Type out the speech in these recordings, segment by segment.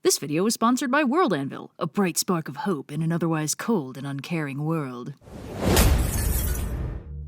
This video is sponsored by World Anvil, a bright spark of hope in an otherwise cold and uncaring world.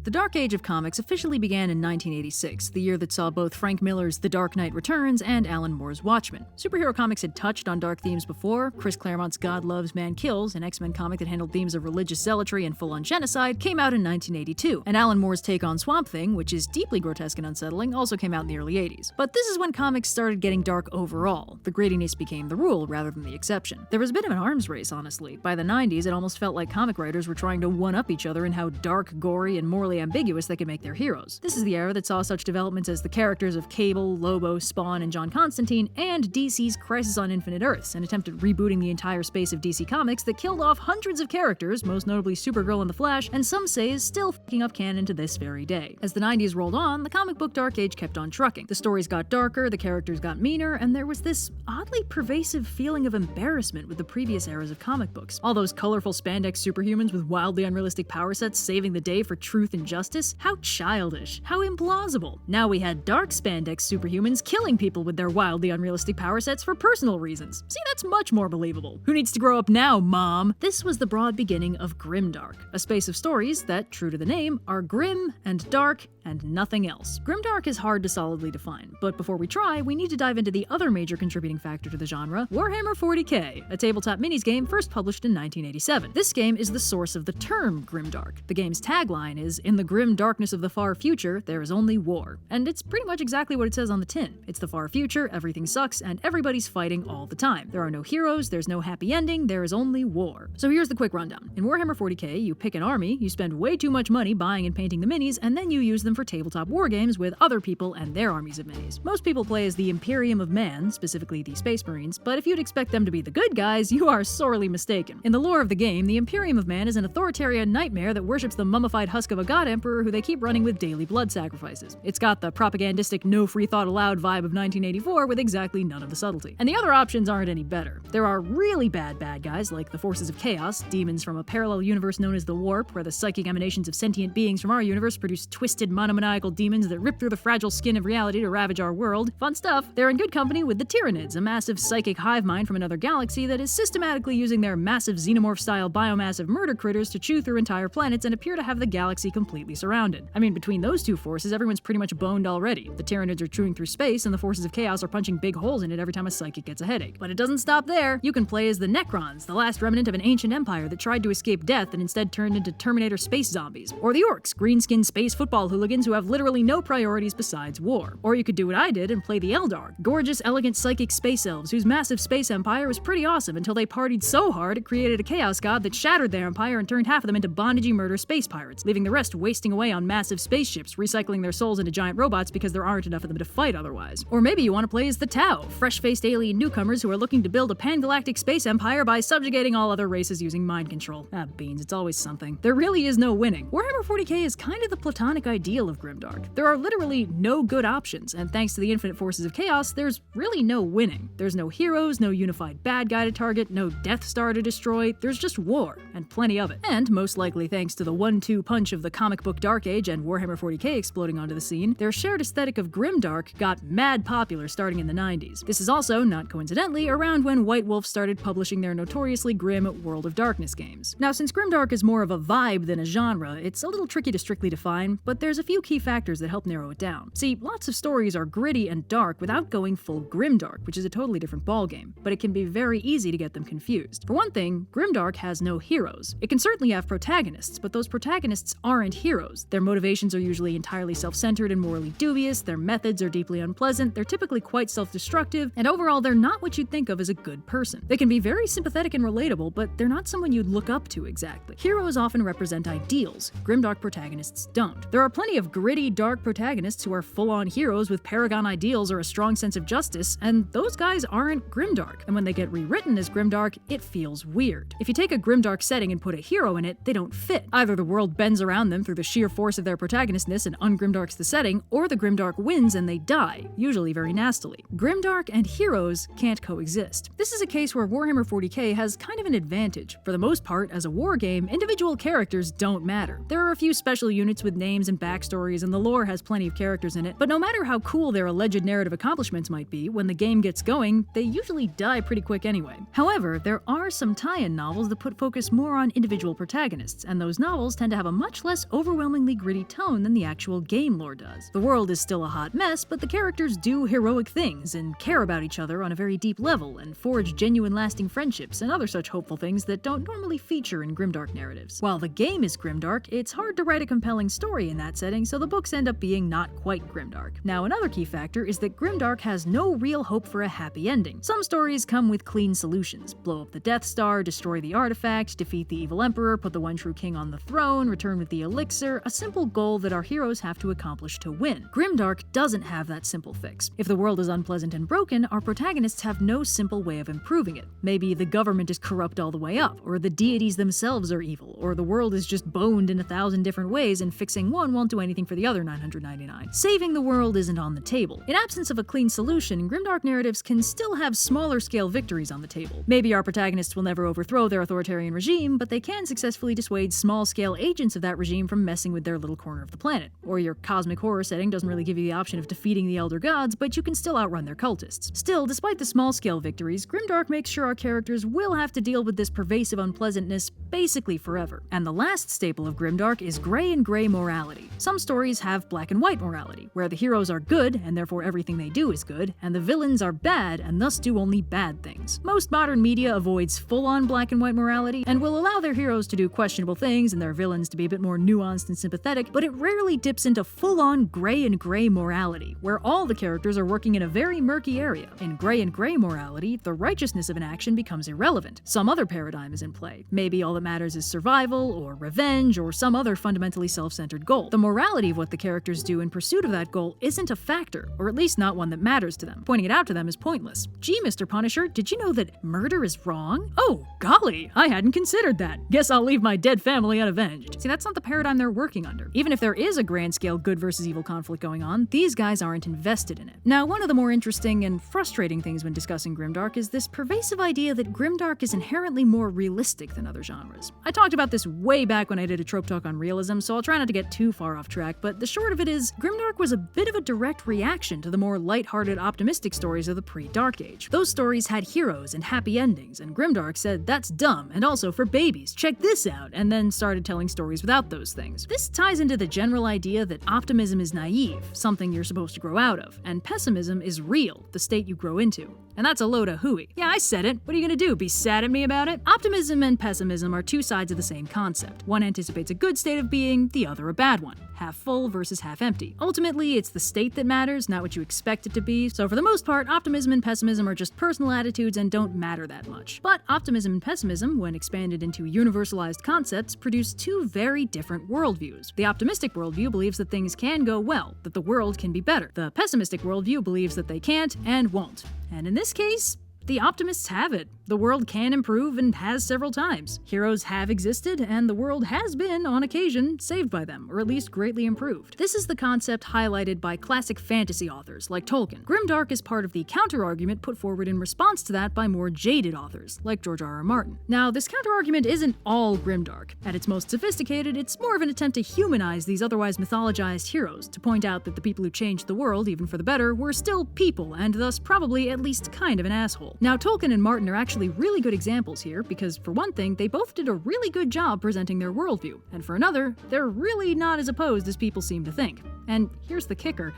The Dark Age of comics officially began in 1986, the year that saw both Frank Miller's The Dark Knight Returns and Alan Moore's Watchmen. Superhero comics had touched on dark themes before. Chris Claremont's God Loves, Man Kills, an X-Men comic that handled themes of religious zealotry and full-on genocide, came out in 1982, and Alan Moore's take on Swamp Thing, which is deeply grotesque and unsettling, also came out in the early 80s. But this is when comics started getting dark overall. The grittiness became the rule rather than the exception. There was a bit of an arms race, honestly. By the 90s, it almost felt like comic writers were trying to one-up each other in how dark, gory, and morally ambiguous they could make their heroes. This is the era that saw such developments as the characters of Cable, Lobo, Spawn, and John Constantine, and DC's Crisis on Infinite Earths, an attempt at rebooting the entire space of DC Comics that killed off hundreds of characters, most notably Supergirl and the Flash, and some say is still f***ing up canon to this very day. As the 90s rolled on, the comic book Dark Age kept on trucking. The stories got darker, the characters got meaner, and there was this oddly pervasive feeling of embarrassment with the previous eras of comic books. All those colorful spandex superhumans with wildly unrealistic power sets saving the day for truth and justice? How childish. How implausible. Now we had dark spandex superhumans killing people with their wildly unrealistic power sets for personal reasons. See, that's much more believable. Who needs to grow up now, Mom? This was the broad beginning of Grimdark, a space of stories that, true to the name, are grim and dark and nothing else. Grimdark is hard to solidly define, but before we try, we need to dive into the other major contributing factor to the genre, Warhammer 40k, a tabletop minis game first published in 1987. This game is the source of the term Grimdark. The game's tagline is, "In the grim darkness of the far future, there is only war." And it's pretty much exactly what it says on the tin. It's the far future, everything sucks, and everybody's fighting all the time. There are no heroes, there's no happy ending, there is only war. So here's the quick rundown. In Warhammer 40k, you pick an army, you spend way too much money buying and painting the minis, and then you use them for tabletop war games with other people and their armies of minis. Most people play as the Imperium of Man, specifically the Space Marines, but if you'd expect them to be the good guys, you are sorely mistaken. In the lore of the game, the Imperium of Man is an authoritarian nightmare that worships the mummified husk of a god emperor who they keep running with daily blood sacrifices. It's got the propagandistic no free thought allowed vibe of 1984 with exactly none of the subtlety. And the other options aren't any better. There are really bad guys like the Forces of Chaos, demons from a parallel universe known as the Warp, where the psychic emanations of sentient beings from our universe produce twisted monomaniacal demons that rip through the fragile skin of reality to ravage our world. Fun stuff. They're in good company with the Tyranids, a massive psychic hive mind from another galaxy that is systematically using their massive xenomorph-style biomass of murder critters to chew through entire planets and appear to have the galaxy completely surrounded. I mean, between those two forces, everyone's pretty much boned already. The Tyranids are chewing through space, and the Forces of Chaos are punching big holes in it every time a psychic gets a headache. But it doesn't stop there. You can play as the Necrons, the last remnant of an ancient empire that tried to escape death and instead turned into Terminator space zombies. Or the Orcs, green-skinned space football hooligans who have literally no priorities besides war. Or you could do what I did and play the Eldar, gorgeous, elegant psychic space elves whose massive space empire was pretty awesome until they partied so hard it created a chaos god that shattered their empire and turned half of them into bondagey murder space pirates, leaving the rest wasting away on massive spaceships, recycling their souls into giant robots because there aren't enough of them to fight otherwise. Or maybe you want to play as the Tau, fresh-faced alien newcomers who are looking to build a pan-galactic space empire by subjugating all other races using mind control. Ah, beans, it's always something. There really is no winning. Warhammer 40k is kind of the platonic ideal of Grimdark. There are literally no good options, and thanks to the infinite forces of chaos, there's really no winning. There's no heroes, no unified bad guy to target, no Death Star to destroy, there's just war, and plenty of it. And most likely thanks to the 1-2 punch of the comic book Dark Age and Warhammer 40k exploding onto the scene, their shared aesthetic of Grimdark got mad popular starting in the 90s. This is also, not coincidentally, around when White Wolf started publishing their notoriously grim World of Darkness games. Now, since Grimdark is more of a vibe than a genre, it's a little tricky to strictly define, but there's a few key factors that help narrow it down. See, lots of stories are gritty and dark without going full grimdark, which is a totally different ballgame, but it can be very easy to get them confused. For one thing, Grimdark has no heroes. It can certainly have protagonists, but those protagonists aren't heroes. Their motivations are usually entirely self-centered and morally dubious, their methods are deeply unpleasant, they're typically quite self-destructive, and overall they're not what you'd think of as a good person. They can be very sympathetic and relatable, but they're not someone you'd look up to exactly. Heroes often represent ideals. Grimdark protagonists don't. There are plenty of gritty, dark protagonists who are full-on heroes with paragon ideals or a strong sense of justice, and those guys aren't Grimdark. And when they get rewritten as Grimdark, it feels weird. If you take a Grimdark setting and put a hero in it, they don't fit. Either the world bends around them through the sheer force of their protagonistness and ungrimdarks the setting, or the Grimdark wins and they die, usually very nastily. Grimdark and heroes can't coexist. This is a case where Warhammer 40k has kind of an advantage. For the most part, as a war game, individual characters don't matter. There are a few special units with names and backstories stories and the lore has plenty of characters in it, but no matter how cool their alleged narrative accomplishments might be, when the game gets going, they usually die pretty quick anyway. However, there are some tie-in novels that put focus more on individual protagonists, and those novels tend to have a much less overwhelmingly gritty tone than the actual game lore does. The world is still a hot mess, but the characters do heroic things and care about each other on a very deep level and forge genuine lasting friendships and other such hopeful things that don't normally feature in Grimdark narratives. While the game is grimdark, it's hard to write a compelling story in that setting, so the books end up being not quite grimdark. Now, another key factor is that Grimdark has no real hope for a happy ending. Some stories come with clean solutions: blow up the Death Star, destroy the artifact, defeat the evil emperor, put the one true king on the throne, return with the elixir, a simple goal that our heroes have to accomplish to win. Grimdark doesn't have that simple fix. If the world is unpleasant and broken, our protagonists have no simple way of improving it. Maybe the government is corrupt all the way up, or the deities themselves are evil, or the world is just boned in 1,000 different ways and fixing one won't do anything for the other 999. Saving the world isn't on the table. In absence of a clean solution, Grimdark narratives can still have smaller scale victories on the table. Maybe our protagonists will never overthrow their authoritarian regime, but they can successfully dissuade small scale agents of that regime from messing with their little corner of the planet. Or your cosmic horror setting doesn't really give you the option of defeating the elder gods, but you can still outrun their cultists. Still, despite the small scale victories, Grimdark makes sure our characters will have to deal with this pervasive unpleasantness basically forever. And the last staple of Grimdark is gray and gray morality. Some stories have black and white morality, where the heroes are good and therefore everything they do is good, and the villains are bad and thus do only bad things. Most modern media avoids full-on black and white morality and will allow their heroes to do questionable things and their villains to be a bit more nuanced and sympathetic, but it rarely dips into full-on gray and gray morality, where all the characters are working in a very murky area. In gray and gray morality, the righteousness of an action becomes irrelevant. Some other paradigm is in play. Maybe all that matters is survival, or revenge, or some other fundamentally self-centered goal. The morality of what the characters do in pursuit of that goal isn't a factor, or at least not one that matters to them. Pointing it out to them is pointless. Gee, Mr. Punisher, did you know that murder is wrong? Oh, golly, I hadn't considered that. Guess I'll leave my dead family unavenged. See, that's not the paradigm they're working under. Even if there is a grand-scale good versus evil conflict going on, these guys aren't invested in it. Now, one of the more interesting and frustrating things when discussing Grimdark is this pervasive idea that Grimdark is inherently more realistic than other genres. I talked about this way back when I did a trope talk on realism, so I'll try not to get too far off track, but the short of it is, Grimdark was a bit of a direct reaction to the more lighthearted, optimistic stories of the pre-Dark Age. Those stories had heroes and happy endings, and Grimdark said, that's dumb, and also for babies, check this out, and then started telling stories without those things. This ties into the general idea that optimism is naive, something you're supposed to grow out of, and pessimism is real, the state you grow into. And that's a load of hooey. Yeah, I said it. What are you gonna do, be sad at me about it? Optimism and pessimism are two sides of the same concept. One anticipates a good state of being, the other a bad one. Half full versus half empty. Ultimately, it's the state that matters, not what you expect it to be, so for the most part, optimism and pessimism are just personal attitudes and don't matter that much. But optimism and pessimism, when expanded into universalized concepts, produce two very different worldviews. The optimistic worldview believes that things can go well, that the world can be better. The pessimistic worldview believes that they can't and won't. And in this case, the optimists have it. The world can improve and has several times. Heroes have existed, and the world has been, on occasion, saved by them, or at least greatly improved. This is the concept highlighted by classic fantasy authors, like Tolkien. Grimdark is part of the counter-argument put forward in response to that by more jaded authors, like George R.R. Martin. Now, this counter-argument isn't all Grimdark. At its most sophisticated, it's more of an attempt to humanize these otherwise mythologized heroes, to point out that the people who changed the world, even for the better, were still people, and thus probably at least kind of an asshole. Now, Tolkien and Martin are actually really good examples here, because for one thing, they both did a really good job presenting their worldview, and for another, they're really not as opposed as people seem to think. And here's the kicker,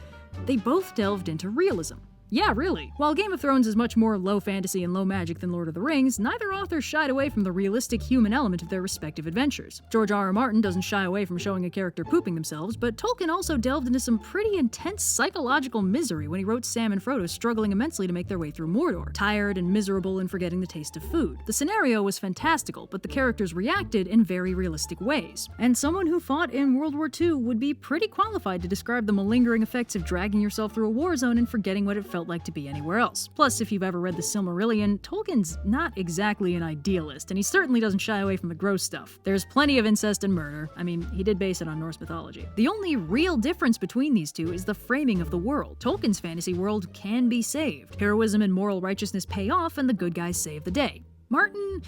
they both delved into realism. Yeah, really. While Game of Thrones is much more low fantasy and low magic than Lord of the Rings, neither author shied away from the realistic human element of their respective adventures. George R.R. Martin doesn't shy away from showing a character pooping themselves, but Tolkien also delved into some pretty intense psychological misery when he wrote Sam and Frodo struggling immensely to make their way through Mordor, tired and miserable and forgetting the taste of food. The scenario was fantastical, but the characters reacted in very realistic ways. And someone who fought in World War II would be pretty qualified to describe the malingering effects of dragging yourself through a war zone and forgetting what it felt like to be anywhere else. Plus, if you've ever read the Silmarillion, Tolkien's not exactly an idealist, and he certainly doesn't shy away from the gross stuff. There's plenty of incest and murder. I mean, he did base it on Norse mythology. The only real difference between these two is the framing of the world. Tolkien's fantasy world can be saved. Heroism and moral righteousness pay off, and the good guys save the day. Martin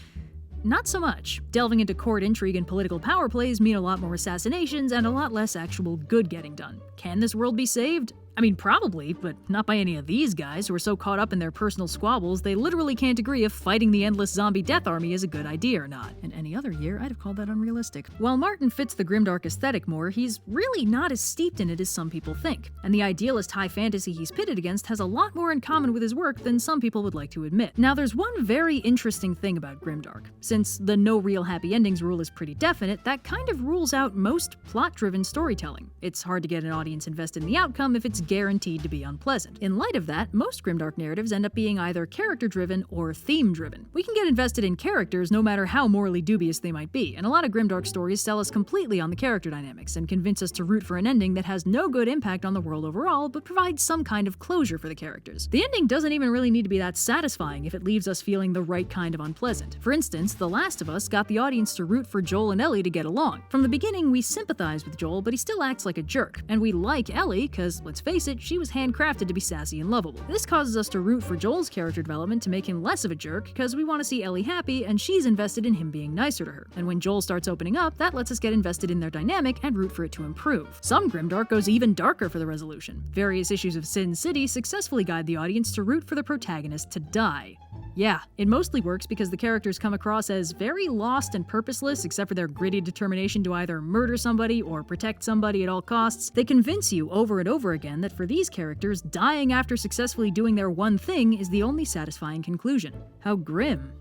not so much. Delving into court intrigue and political power plays mean a lot more assassinations and a lot less actual good getting done. Can this world be saved? I mean, probably, but not by any of these guys who are so caught up in their personal squabbles they literally can't agree if fighting the endless zombie death army is a good idea or not. In any other year, I'd have called that unrealistic. While Martin fits the grimdark aesthetic more, he's really not as steeped in it as some people think. And the idealist high fantasy he's pitted against has a lot more in common with his work than some people would like to admit. Now, there's one very interesting thing about grimdark. Since the no real happy endings rule is pretty definite, that kind of rules out most plot-driven storytelling. It's hard to get an audience invested in the outcome if it's guaranteed to be unpleasant. In light of that, most grimdark narratives end up being either character-driven or theme-driven. We can get invested in characters no matter how morally dubious they might be, and a lot of grimdark stories sell us completely on the character dynamics and convince us to root for an ending that has no good impact on the world overall, but provides some kind of closure for the characters. The ending doesn't even really need to be that satisfying if it leaves us feeling the right kind of unpleasant. For instance, The Last of Us got the audience to root for Joel and Ellie to get along. From the beginning, we sympathize with Joel, but he still acts like a jerk, and we like Ellie because, let's face it, she was handcrafted to be sassy and lovable. This causes us to root for Joel's character development to make him less of a jerk because we want to see Ellie happy and she's invested in him being nicer to her. And when Joel starts opening up, that lets us get invested in their dynamic and root for it to improve. Some grimdark goes even darker for the resolution. Various issues of Sin City successfully guide the audience to root for the protagonist to die. Yeah, it mostly works because the characters come across as very lost and purposeless except for their gritty determination to either murder somebody or protect somebody at all costs. They convince you over and over again that for these characters, dying after successfully doing their one thing is the only satisfying conclusion. How grim.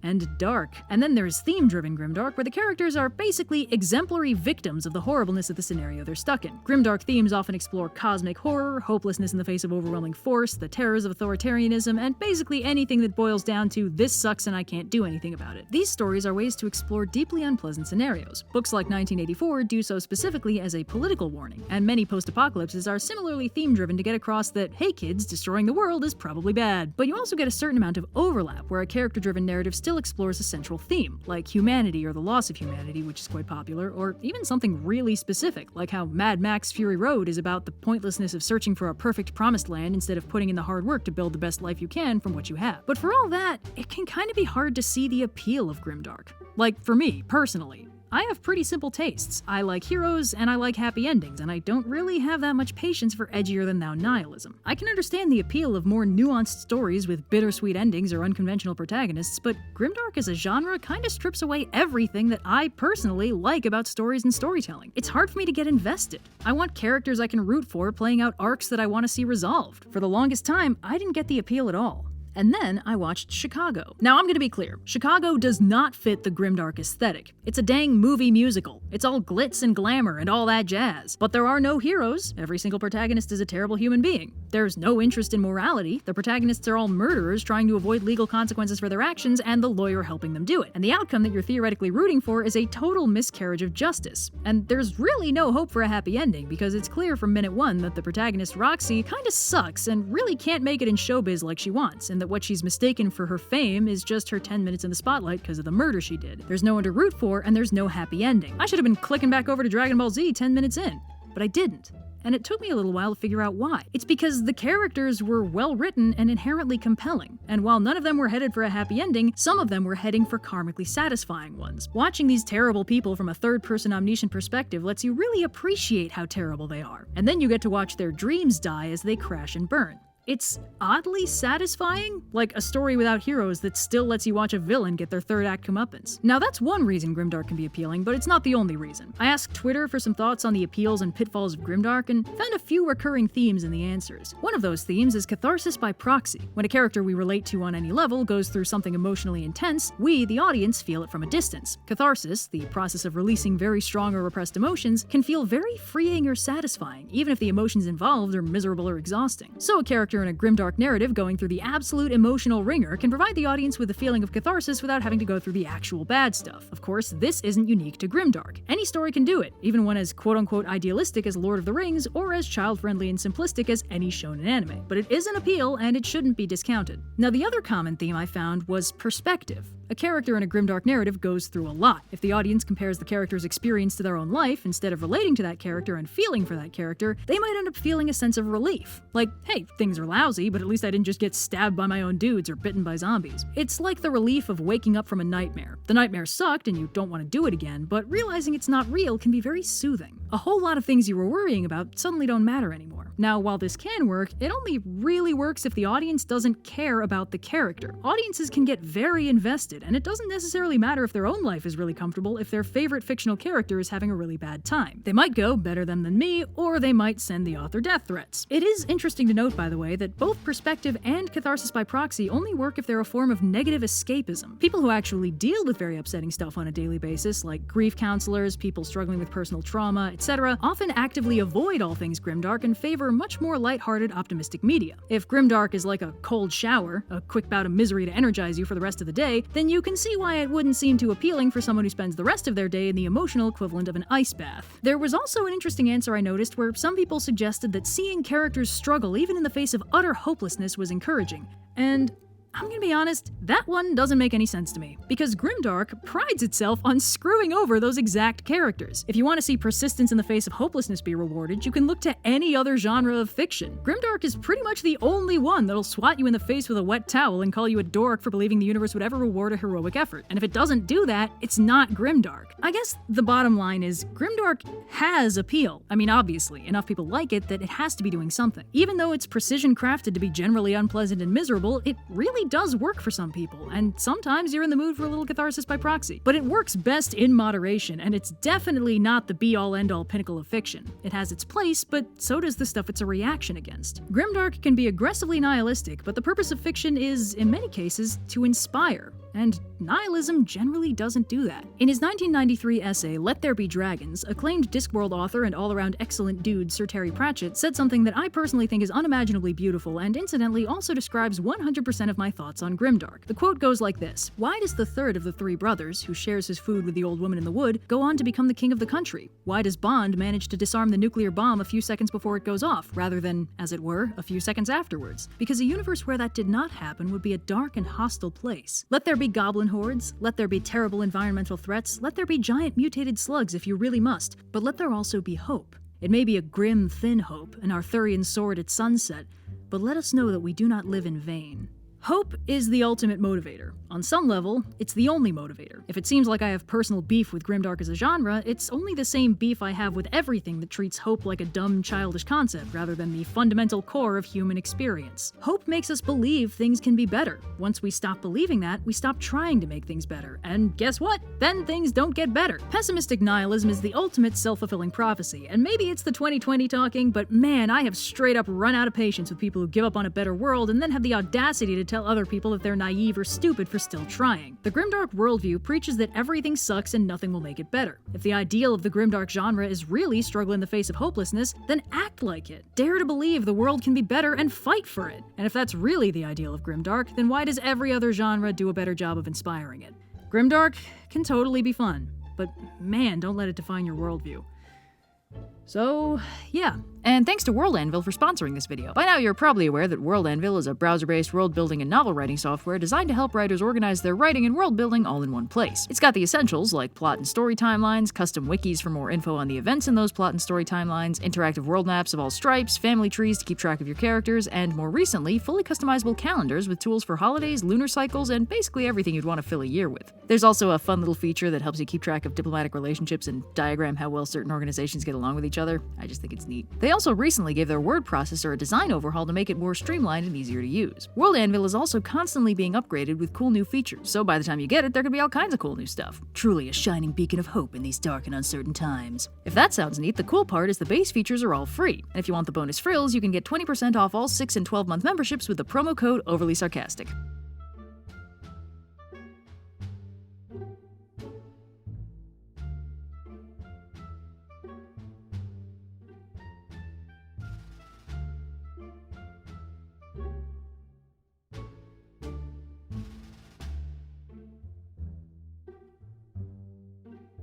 And dark. And then there's theme-driven grimdark, where the characters are basically exemplary victims of the horribleness of the scenario they're stuck in. Grimdark themes often explore cosmic horror, hopelessness in the face of overwhelming force, the terrors of authoritarianism, and basically anything that boils down to this sucks and I can't do anything about it. These stories are ways to explore deeply unpleasant scenarios. Books like 1984 do so specifically as a political warning, and many post-apocalypses are similarly theme-driven to get across that, hey kids, destroying the world is probably bad. But you also get a certain amount of overlap, where a character-driven narrative still explores a central theme, like humanity or the loss of humanity, which is quite popular, or even something really specific, like how Mad Max Fury Road is about the pointlessness of searching for a perfect promised land instead of putting in the hard work to build the best life you can from what you have. But for all that, it can kind of be hard to see the appeal of grimdark. Like, for me, personally. I have pretty simple tastes. I like heroes and I like happy endings, and I don't really have that much patience for edgier-than-thou nihilism. I can understand the appeal of more nuanced stories with bittersweet endings or unconventional protagonists, but grimdark as a genre kinda strips away everything that I personally like about stories and storytelling. It's hard for me to get invested. I want characters I can root for playing out arcs that I want to see resolved. For the longest time, I didn't get the appeal at all. And then I watched Chicago. Now I'm gonna be clear, Chicago does not fit the grimdark aesthetic. It's a dang movie musical. It's all glitz and glamour and all that jazz. But there are no heroes. Every single protagonist is a terrible human being. There's no interest in morality. The protagonists are all murderers trying to avoid legal consequences for their actions and the lawyer helping them do it. And the outcome that you're theoretically rooting for is a total miscarriage of justice. And there's really no hope for a happy ending because it's clear from minute one that the protagonist Roxy kinda sucks and really can't make it in showbiz like she wants, and that what she's mistaken for her fame is just her 10 minutes in the spotlight because of the murder she did. There's no one to root for, and there's no happy ending. I should have been clicking back over to Dragon Ball Z 10 minutes in, but I didn't. And it took me a little while to figure out why. It's because the characters were well written and inherently compelling, and while none of them were headed for a happy ending, some of them were heading for karmically satisfying ones. Watching these terrible people from a third-person omniscient perspective lets you really appreciate how terrible they are, and then you get to watch their dreams die as they crash and burn. It's oddly satisfying, like a story without heroes that still lets you watch a villain get their third act comeuppance. Now that's one reason grimdark can be appealing, but it's not the only reason. I asked Twitter for some thoughts on the appeals and pitfalls of grimdark and found a few recurring themes in the answers. One of those themes is catharsis by proxy. When a character we relate to on any level goes through something emotionally intense, we, the audience, feel it from a distance. Catharsis, the process of releasing very strong or repressed emotions, can feel very freeing or satisfying, even if the emotions involved are miserable or exhausting. So a character in a grimdark narrative going through the absolute emotional ringer can provide the audience with a feeling of catharsis without having to go through the actual bad stuff. Of course, this isn't unique to grimdark. Any story can do it, even one as quote-unquote idealistic as Lord of the Rings or as child-friendly and simplistic as any shonen anime. But it is an appeal, and it shouldn't be discounted. Now, the other common theme I found was perspective. A character in a Grimdark narrative goes through a lot. If the audience compares the character's experience to their own life, instead of relating to that character and feeling for that character, they might end up feeling a sense of relief. Like, hey, things are lousy, but at least I didn't just get stabbed by my own dudes or bitten by zombies. It's like the relief of waking up from a nightmare. The nightmare sucked and you don't want to do it again, but realizing it's not real can be very soothing. A whole lot of things you were worrying about suddenly don't matter anymore. Now, while this can work, it only really works if the audience doesn't care about the character. Audiences can get very invested, and it doesn't necessarily matter if their own life is really comfortable if their favorite fictional character is having a really bad time. They might go, better them than me, or they might send the author death threats. It is interesting to note, by the way, that both perspective and catharsis by proxy only work if they're a form of negative escapism. People who actually deal with very upsetting stuff on a daily basis, like grief counselors, people struggling with personal trauma, etc., often actively avoid all things grimdark and favor much more lighthearted, optimistic media. If grimdark is like a cold shower, a quick bout of misery to energize you for the rest of the day, then you can see why it wouldn't seem too appealing for someone who spends the rest of their day in the emotional equivalent of an ice bath. There was also an interesting answer I noticed where some people suggested that seeing characters struggle even in the face of utter hopelessness was encouraging. And I'm gonna be honest, that one doesn't make any sense to me, because Grimdark prides itself on screwing over those exact characters. If you want to see persistence in the face of hopelessness be rewarded, you can look to any other genre of fiction. Grimdark is pretty much the only one that'll swat you in the face with a wet towel and call you a dork for believing the universe would ever reward a heroic effort. And if it doesn't do that, it's not Grimdark. I guess the bottom line is, Grimdark has appeal. I mean, obviously, enough people like it that it has to be doing something. Even though it's precision crafted to be generally unpleasant and miserable, it really does work for some people, and sometimes you're in the mood for a little catharsis by proxy. But it works best in moderation, and it's definitely not the be-all end-all pinnacle of fiction. It has its place, but so does the stuff it's a reaction against. Grimdark can be aggressively nihilistic, but the purpose of fiction is, in many cases, to inspire. And nihilism generally doesn't do that. In his 1993 essay, Let There Be Dragons, acclaimed Discworld author and all-around excellent dude Sir Terry Pratchett said something that I personally think is unimaginably beautiful and incidentally also describes 100% of my thoughts on Grimdark. The quote goes like this: "Why does the third of the three brothers, who shares his food with the old woman in the wood, go on to become the king of the country? Why does Bond manage to disarm the nuclear bomb a few seconds before it goes off, rather than, as it were, a few seconds afterwards? Because a universe where that did not happen would be a dark and hostile place. Let there be goblin hordes, let there be terrible environmental threats, let there be giant mutated slugs if you really must, but let there also be hope. It may be a grim, thin hope, an Arthurian sword at sunset, but let us know that we do not live in vain." Hope is the ultimate motivator. On some level, it's the only motivator. If it seems like I have personal beef with Grimdark as a genre, it's only the same beef I have with everything that treats hope like a dumb, childish concept rather than the fundamental core of human experience. Hope makes us believe things can be better. Once we stop believing that, we stop trying to make things better. And guess what? Then things don't get better. Pessimistic nihilism is the ultimate self-fulfilling prophecy, and maybe it's the 2020 talking, but man, I have straight up run out of patience with people who give up on a better world and then have the audacity to tell other people that they're naive or stupid for still trying. The Grimdark worldview preaches that everything sucks and nothing will make it better. If the ideal of the Grimdark genre is really struggle in the face of hopelessness, then act like it. Dare to believe the world can be better and fight for it. And if that's really the ideal of Grimdark, then why does every other genre do a better job of inspiring it? Grimdark can totally be fun, but man, don't let it define your worldview. So, yeah. And thanks to World Anvil for sponsoring this video. By now you're probably aware that World Anvil is a browser-based world-building and novel-writing software designed to help writers organize their writing and world-building all in one place. It's got the essentials like plot and story timelines, custom wikis for more info on the events in those plot and story timelines, interactive world maps of all stripes, family trees to keep track of your characters, and more recently, fully customizable calendars with tools for holidays, lunar cycles, and basically everything you'd want to fill a year with. There's also a fun little feature that helps you keep track of diplomatic relationships and diagram how well certain organizations get along with each other. I just think it's neat. They also recently gave their word processor a design overhaul to make it more streamlined and easier to use. World Anvil is also constantly being upgraded with cool new features, so by the time you get it, there could be all kinds of cool new stuff. Truly a shining beacon of hope in these dark and uncertain times. If that sounds neat, the cool part is the base features are all free, and if you want the bonus frills, you can get 20% off all 6 and 12-month memberships with the promo code Overly Sarcastic.